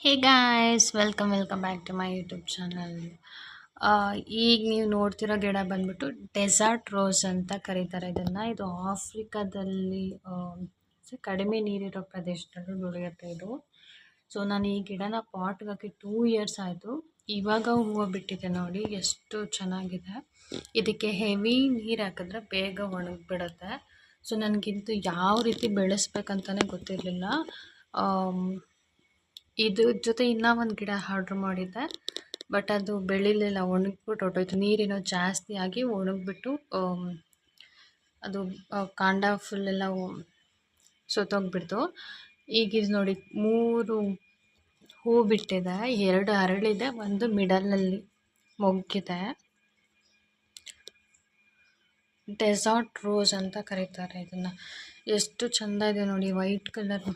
Hey guys welcome back to my YouTube channel. ಈಗ ನೀವು ನೋಡ್ತಿರೋ ಗಿಡ ಬಂದ್ಬಿಟ್ಟು ಡೆಸರ್ಟ್ ರೋಸ್ ಅಂತ ಕರೀತಾರೆ ಇದನ್ನು. ಇದು ಆಫ್ರಿಕಾದಲ್ಲಿ ಕಡಿಮೆ ನೀರಿರೋ ಪ್ರದೇಶದಲ್ಲಿ ಬೆಳೆಯುತ್ತೆ ಇದು. ಸೊ ನಾನು ಈ ಗಿಡನ ಪಾಟ್ಗೆ ಹಾಕಿ 2 ಇಯರ್ಸ್ ಆಯಿತು. ಇವಾಗ ಹೂವು ಬಿಟ್ಟಿದೆ ನೋಡಿ, ಎಷ್ಟು ಚೆನ್ನಾಗಿದೆ. ಇದಕ್ಕೆ ಹೆವಿ ನೀರು ಹಾಕಿದ್ರೆ ಬೇಗ ಒಣಗಿಬಿಡುತ್ತೆ. ಸೊ ನನಗಿಂತೂ ಯಾವ ರೀತಿ ಬೆಳೆಸ್ಬೇಕಂತಲೇ ಗೊತ್ತಿರಲಿಲ್ಲ. ಇದ್ರ ಜೊತೆ ಇನ್ನೂ ಒಂದು ಗಿಡ ಆರ್ಡ್ರ್ ಮಾಡಿದ್ದೆ, ಬಟ್ ಅದು ಬೆಳಿಲಿಲ್ಲ, ಒಣಗಿಬಿಟ್ಟು ಹೊರ್ಟೋಯ್ತು. ನೀರೇನೋ ಜಾಸ್ತಿ ಆಗಿ ಒಣಗಿಬಿಟ್ಟು ಅದು ಕಾಂಡ ಫುಲ್ಲೆಲ್ಲ ಸತ್ತೋಗ್ಬಿಡ್ತು. ಈಗ ಇದು ನೋಡಿ 3 ಹೂ ಬಿಟ್ಟಿದೆ, 2 ಅರಳಿದೆ, ಒಂದು ಮಿಡಲಲ್ಲಿ ಮೊಗ್ಗಿದೆ. ಡೆಸರ್ಟ್ ರೋಸ್ ಅಂತ ಕರೀತಾರೆ ಇದನ್ನು. ಎಷ್ಟು ಚೆಂದ ಇದೆ ನೋಡಿ, ವೈಟ್ ಕಲರ್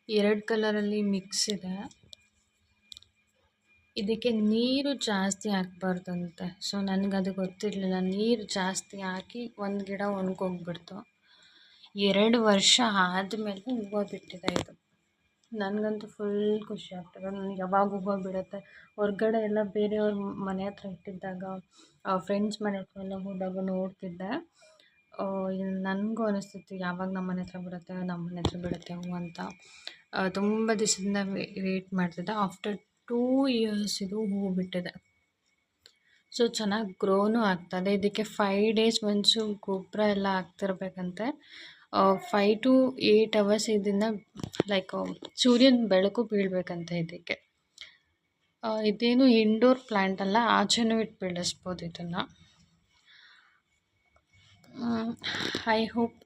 2 ಕಲರಲ್ಲಿ ಮಿಕ್ಸ್ ಇದೆ. ಇದಕ್ಕೆ ನೀರು ಜಾಸ್ತಿ ಹಾಕ್ಬಾರ್ದಂತೆ. ಸೊ ನನಗದು ಗೊತ್ತಿರಲಿಲ್ಲ. ನೀರು ಜಾಸ್ತಿ ಹಾಕಿ ಒಂದು ಗಿಡ ಒಣಗೋಗ್ಬಿಡ್ತು. 2 ವರ್ಷ ಆದಮೇಲೆ ಹೂವು ಬಿಟ್ಟಿದೆ ಇದು. ನನಗಂತೂ ಫುಲ್ ಖುಷಿ ಆಗ್ತದೆ. ನನಗೆ ಯಾವಾಗ ಹೂವು ಬಿಡುತ್ತೆ, ಹೊರ್ಗಡೆ ಎಲ್ಲ ಬೇರೆಯವ್ರ ಮನೆ ಹತ್ರ ಇಟ್ಟಿದ್ದಾಗ, ಫ್ರೆಂಡ್ಸ್ ಮನೆ ಹತ್ರ ಎಲ್ಲ ಹೋದಾಗ ನೋಡ್ತಿದ್ದೆ. ನನಗೂ ಅನಿಸ್ತಿತ್ತು ಯಾವಾಗ ನಮ್ಮ ಮನೆ ಹತ್ರ ಬಿಡುತ್ತೆ ಹೂವು ಅಂತ. ತುಂಬ ದಿವಸದಿಂದ ವೇಟ್ ಮಾಡ್ತಿದ್ದೆ. ಆಫ್ಟರ್ 2 ಇಯರ್ಸ್ ಇದು ಹೂವು ಬಿಟ್ಟಿದೆ. ಸೊ ಚೆನ್ನಾಗಿ ಗ್ರೋನು ಆಗ್ತದೆ. ಇದಕ್ಕೆ 5 ಡೇಸ್ ಒನ್ಸು ಗೊಬ್ಬರ ಎಲ್ಲ ಹಾಕ್ತಿರ್ಬೇಕಂತೆ. 5 to 8 ಅವರ್ಸ್ ಇದನ್ನು ಲೈಕ್ ಸೂರ್ಯನ ಬೆಳಕು ಬೀಳಬೇಕಂತೆ ಇದಕ್ಕೆ. ಇದೇನು ಇಂಡೋರ್ ಪ್ಲ್ಯಾಂಟ್ ಅಲ್ಲ, ಆಚೆನೂ ಇಟ್ಟು ಬೆಳೆಸ್ಬೋದು ಇದನ್ನು. ಐ ಹೋಪ್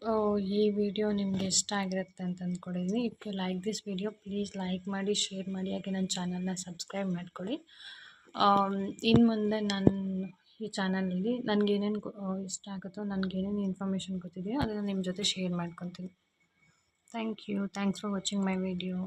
ಈ ವಿಡಿಯೋ ನಿಮಗೆ ಇಷ್ಟ ಆಗಿರುತ್ತೆ ಅಂತ ಅಂದ್ಕೊಂಡಿದ್ದೀನಿ. If you like this video please like ಮಾಡಿ, ಶೇರ್ ಮಾಡಿ, ಹಾಗೆ ನನ್ನ ಚಾನಲ್ನ ಸಬ್ಸ್ಕ್ರೈಬ್ ಮಾಡ್ಕೊಳ್ಳಿ. ಇನ್ನು ಮುಂದೆ ನಾನು ಈ ಚಾನಲಲ್ಲಿ ನನಗೇನೇನು ಇಷ್ಟ ಆಗುತ್ತೋ, ನನಗೇನೇನು ಇನ್ಫಾರ್ಮೇಷನ್ ಗೊತ್ತಿದೆಯೋ ಅದನ್ನು ನಿಮ್ಮ ಜೊತೆ ಶೇರ್ ಮಾಡ್ಕೊತೀನಿ. Thank you. Thanks for watching my video.